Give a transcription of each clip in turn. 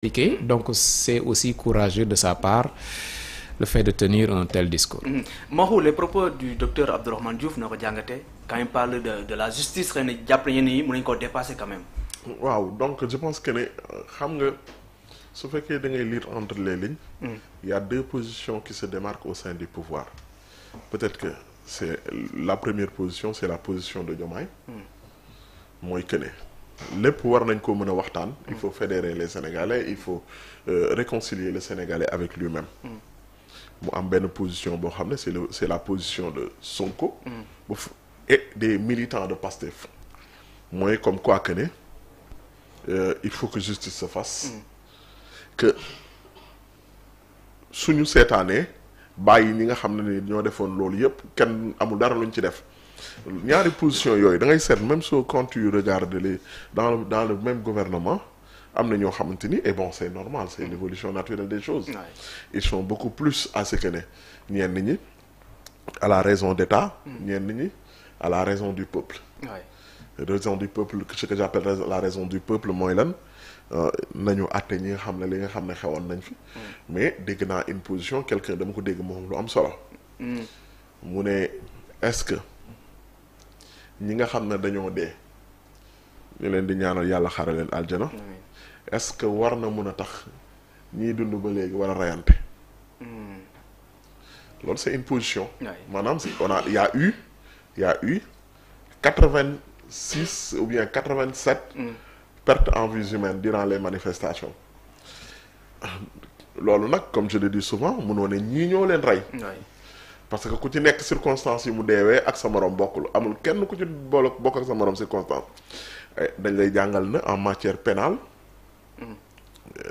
Donc c'est aussi courageux de sa part le fait de tenir un tel discours. Mahou, les propos du docteur Abdourahmane Diouf na ko jàngatee quand il parle de la justice xëy na jàpp nañu ni mën nañu ko dépasser quand même. waaw donc je pense que ne xam nga su fekkee da ngay lire entre les lignes. Il y a deux positions qui se démarquent au sein du pouvoir. Peut-être que c'est la première position, c'est la position de Diomaye. mooy que ne lépp war nañ ko mën a waxtaan. Il faut fédérer les Sénégalais, il faut réconcilier le Sénégalais avec lui-même. mu am benn position boo xam ne c'est la position de Sonko. et des militants de Pastef. mooy comme quoi que ne il faut que justice se fasse. que suñu seetaanee bàyyi ñi nga xam ne ni ñoo defoon loolu yépp kenn amul dara luñ ci def. ñaari position yooyu da ngay seet même soo quand tu regardes les dans le même gouvernement am na ñoo xamante ni et bon c'est normal c'est l'évolution naturelle des choses. Ils sont beaucoup plus à ce que ne ñenn ñi à la raison d'État. ñenn ñi à la raison du peuple. Raison du peuple ce que j'appelle la raison du peuple mooy lan nañu àtte ñi nga xam ne li nga xam ne xewoon nañ fi. mais dégg naa une position quelqu'un dama ko dégg moom lu am solo. mu ne est-ce que ñi nga xam ne dañoo dee ñu leen di ñaanal yàlla xare leen aljana. est-ce que war na mën a tax ñiy dund ba léegi war a reyante. loolu c'est une position. maanaam si il y a eu 86 ou bien 87. pertes en vies humaines durant les manifestations. loolu nag comme je le dis souvent mënoo ne ñii ñoo leen rey. parce que ku ci nekk circonstances yi mu deewee ak sa morom bokkul amul kenn ku ci bokk ak sa morom circonstance dañ lay jàngal na en matière pénale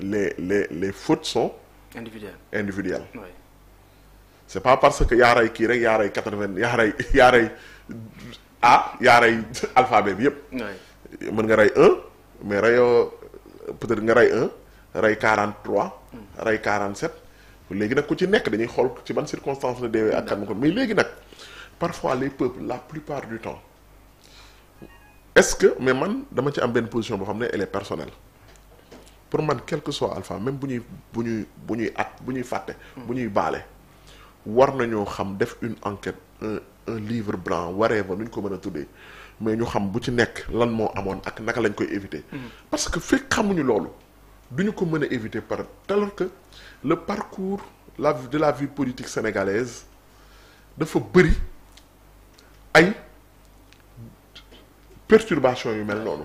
les fautes sont individuelles. C'est pas parce que yaa rey kii rek yaa rey 80 yaa rey yaa rey alphabet bi yépp mën nga rey 1 mais reyoo peut-être nga rey 1 rey 43 rey 47 léegi nag ku ci nekk dañuy xool ci ban circonstance la deewee ak kan ko mais léegi nag parfois les peuples la plupart du temps est-ce que mais man dama ci am benn position boo xam ne elle est personnelle pour man quel que soit alpha même bu ñuy fàtte bu ñuy baale war nañoo xam def une enquête un livre blanc waree ba nu ñu ko mën a tuddee mais ñu xam bu ci nekk lan moo amoon ak naka lañ koy éviter. parce que fekk xamuñu loolu duñu ko mën a éviter par tel que le parcours de la vie politique sénégalaise dafa bëri ay perturbations yu mel noonu.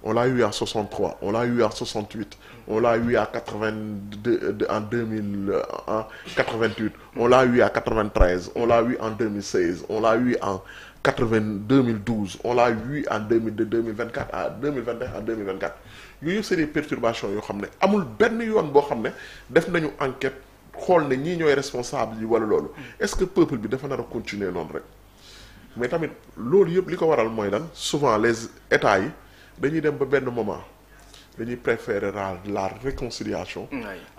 On l'a eu en 63, on l'a eu en 68, on l'a eu en 82, en 2000, en 88, on l'a eu en 93, on l'a eu en 2016, on l'a eu en 2012, on l'a eu en 2002, 2024, à 2021, en 2024. yooyu c'est des perturbations yoo xam ne amul benn yoon boo xam ne def nañu enquête xool ne ñii ñooy responsable yi wala loolu. Est-ce que peuple bi dafa nar a continuer noonu rek mais tamit loolu yëpp li ko waral mooy lan souvent les états yi. dañuy dem ba benn moment dañuy préférer la réconciliation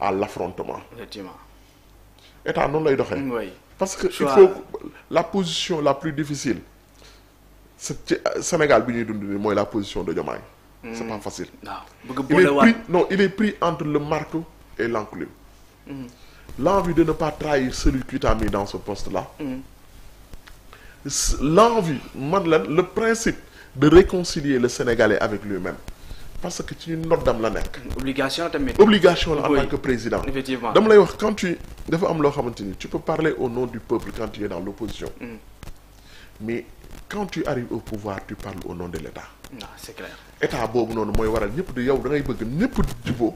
à l'affrontement. Effectivement. État noonu lay doxee. parce que il faut la position la plus difficile c'est ci Sénégal bi ñuy dund nii mooy la position de Diomaye. c'est pas facile. il est pris entre le marteau et l'enclume. L'envie de ne pas trahir celui qui t'a mis dans ce poste-là. L'envie le principe de réconcilier le Sénégalais avec lui-même parce que ci noddam la nekk. obligation la en tant que président. effectivement dama lay wax quand tu dafa am loo xamante ni tu peux parler au nom du peuple quand tu es dans l'opposition. mais quand tu arrives au pouvoir tu parles au nom de l'État. c'est clair. État boobu noonu mooy waral ñëpp di yow da ngay bëgg ñëpp juboo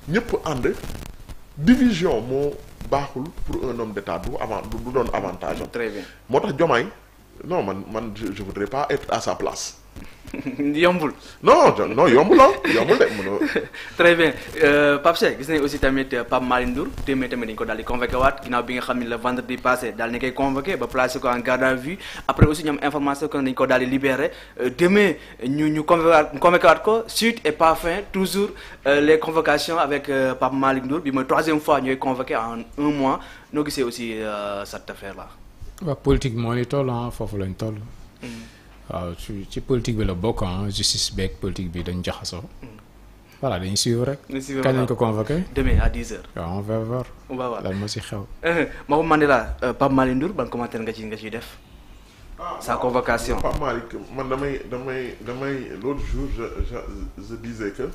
ñëpp ànd division moo baaxul pour un homme d'État du doon avantage. très bien moo tax Diomaye non man je voudrais pas être à sa place. yombul. non yombul de mënoo. très bien Pape Cheikh gis nañu aussi tamit Pape Malick Ndour tamit dañu ko daal di convoqué waat ginnaaw bi nga xam ne le vendredi passé daal di koy convoqué ba placé ko en garde à vue après aussi ñu am information que dañu ko daal di libéré demain ñu convoqué waat ko suite et pas fin toujours les convocations avec Pape Malick Ndour bi mooy troisième fois ñooy convoqué en un mois noo gisee aussi cette affaire là. waaw politique moo ni toll foofu lañ toll. waaw ci politique bi la bokk justice beeg politique bi dañ jaxasoo. voilà dañuy suivre rek. kañ lañ ko convoqué. demain à 10h. waaw on va voir. on va voir lan moo si xew. Mahou Mandela Pape Malick Ndour ban commentaire nga ciy def. sa convocation. Pape Malick man damay l'autre jour je disais que.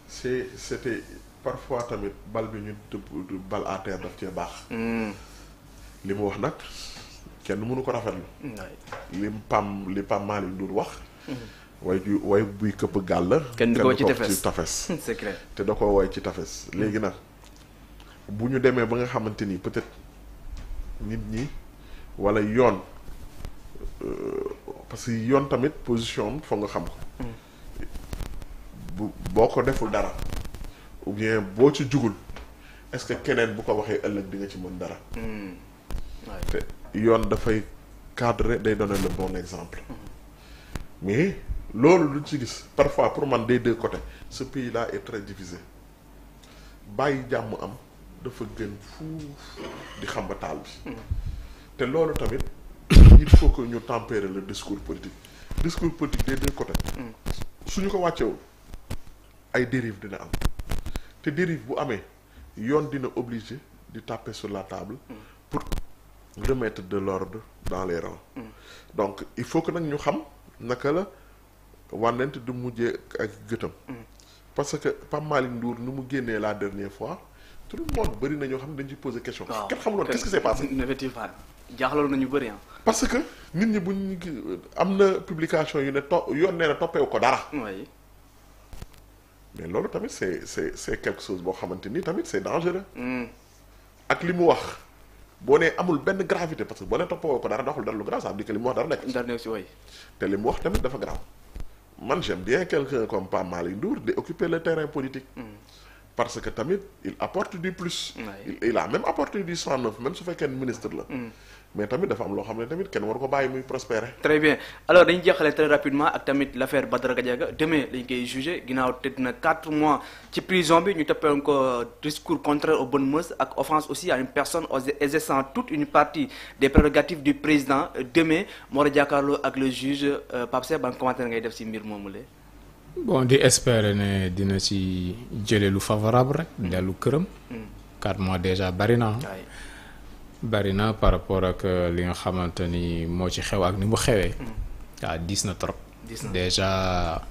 c'était parfois tamit bal bi ñu tëb bal à terre daf cee baax. li mu wax nag kenn mënu ko rafetlu. li Pape Malick Ndour wax. way buy këpp gàll la. kenn du ko ci tafes c'est clair. te da ko woy ci tafes. léegi nag bu ñu demee ba nga xamante ni peut-être nit ñi walla yoon parce que yoon tamit position am foog nga xam ko. boo ko deful dara ou bien boo ci jugul est-ce que keneen bu ko waxee ëllëg di nga ci mën dara. te yoon dafay cadrer day donner le bon exemple. mais loolu luñ ci gis parfois pour man des deux côtés ce pays-là est très divisé bàyyi jàmm am dafa gën fuuf di xamba taal bi. te loolu tamit il faut que ñu tempérer le discours politique des deux côtés. suñu ko wàccewul ay dérive dina am te dérive bu amee yoon dina obligé di taper sur la table pour remettre de l'ordre dans les rangs. Donc il faut que nag ñu xam naka la wànnent du mujjee ak gëtam. parce que Pape Malick Ndour nu mu génnee la dernière fois tout le monde bëri na ñoo xam ne dañu ci poser question. waaw kenn xamuloon qu'est-ce qui s'est passé. effectivement jaaxaloon nañu bëri parce que nit ñi buñ am na publication yu ne yoon nee na toppeewu ko dara. oui. mais loolu tamit c'est quelque chose boo xamante ni tamit c'est dangereux. ak li mu wax boo nee amul benn gravité parce que boo nee toppewoo ko dara doxul dara lu grave ça veut dire que li mu wax dara nekk. dara nekk si oui. te li mu wax tamit dafa grave man j'aime bien quelqu'un comme Pape Malick Ndour de occuper le terrain politique. parce que tamit il apporte du plus. il a même apporté du 109 même su fekkee ministre la. mais tamit dafa am loo xam ne tamit kenn war ko bàyyi muy prospérer. très bien alors dañu jeexale très rapidement ak tamit l'affaire Badara Gadiaga demain lañ koy jugé ginnaaw tëdd na 4 mois ci prison bi ñu toppee ko discours contraire aux bonnes mœurs ak offense aussi à une personne exerçant toute une partie des prérogatives du président demain moo war a jàkkaarloo ak le juge Pape Cheikh ban commentaire ngay def ci mbir moomu la. bon di espérer ne dina ci jëlee lu favorable rek. dellu këram. 4 mois déjà bari na. bari na par rapport ak li nga xamante ni moo ci xew ak ni mu xewee. waaw diis na trop. déjà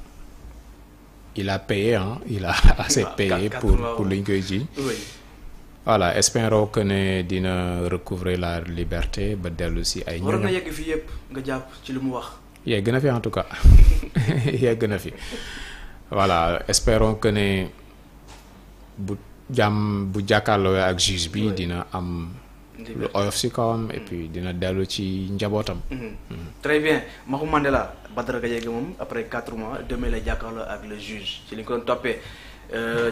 il a payé il a assez payé pour li ñu koy ji. voilà espérons que ne dina recouvrer la liberté ba dellu si ay. waroon na yegg fi yëpp nga jàpp ci li mu wax. yegg na fi en tout cas yegg na fi voilà espérons que ne bu jàkkaarloo ak juge bi dina am. lu oyof si kawam et puis dina dellu ci njabootam. très bien Mahou Mandela Badara Gadiaga moom après 4 mois demain lay jàkkaarloo ak le juge ci li ñu ko doon toppee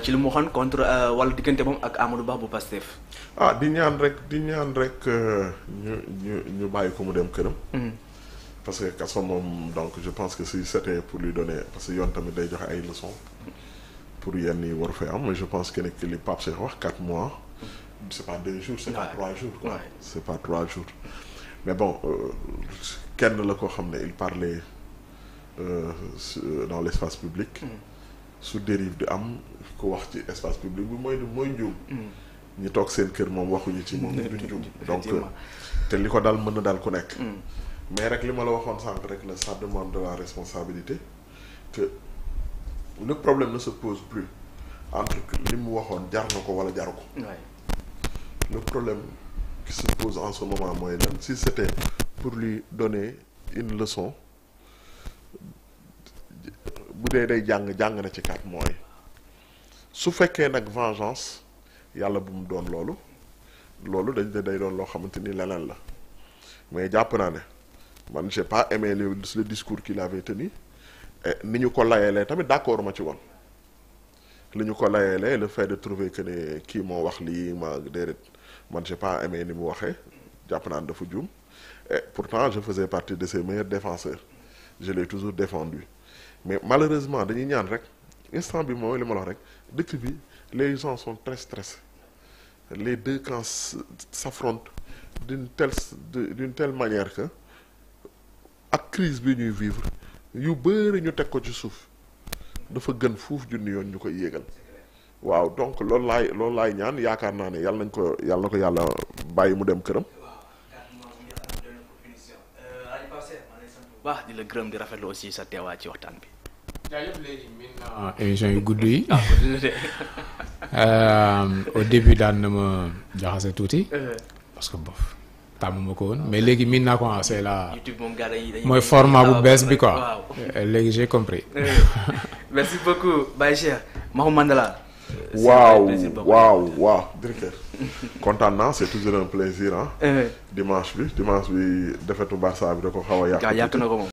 ci li mu waxoon contre wàllu diggante moom ak Amadou Ba bu Pastef. di ñaan rek ñu bàyyi ko mu dem këram. parce que kaso moom donc je pense que si c'était pour lui donner parce que yoon tamit day joxe ay leçons pour yenn yi war fee am mais je pense que li Pape Cheikh wax 4 mois. c'est pas 2 jours c'est pas 3 jours quoi. c'est pas 3 jours mais bon kenn la koo xam ne il parlait dans l'espace public. su dérive di am ko wax ci espace public bi mooy njuum. ñi toog seen kër moom waxuñu ci moom duñ njuum donc te li ko dal mën na dal ku nekk. mais rek li ma la waxoon sànq rek la ça demande de la responsabilité que le problème ne se pose plus entre li mu waxoon jar na ko wala jaru ko. Le problème qui se pose en ce moment mooy lan si c'était pour lui donner une leçon bu dee day jàng na ci 4 mois su fekkee nag vengeance yàlla bu mu doon loolu day doon loo xamante ni leneen la mais jàpp naa ne man j'ai pas aimé le discours qu'il avait tenu et ni ñu ko layeelee tamit d'accord ma ci woon li ñu ko layeelee le fait de trouver que ne kii moo wax lii ma déedéet man j'ai pas aimé ni mu waxee jàpp naa ne dafa juum et pourtant je faisais partie de ses meilleurs défenseurs je l'ai toujours défendu mais malheureusement dañuy ñaan rek instant bi mooy li ma la wax rek dëkk bi les gens sont très stressés les deux camps s'affrontent d'une telle manière que ak crise bi ñuy vivre yu bëri ñu teg ko ci suuf dafa gën fuuf junni yoon ñu koy yéegal. waaw donc loolu laay ñaan yaakaar naa ne yàlla na ko yàlla bàyyi mu dem këram. baax di la gërëm di rafetlu aussi sa teewaay ci waxtaan bi. jaajëf léegi min na émission yu gudd yi. au début daan na ma jaxase tuuti. parce que bof tàmm ma ko woon mais léegi min naa ko c'est la. YouTube moom gars yi mooy format bu bees bi quoi. léegi j'ai compris. merci beaucoup Baye Cheikh Mahou Mandela. waaw directeur. kontaan naa c'est toujours un plaisir ah. dimanche bi defetu Barça bi da ko xaw a yàq. yàq na ko moom.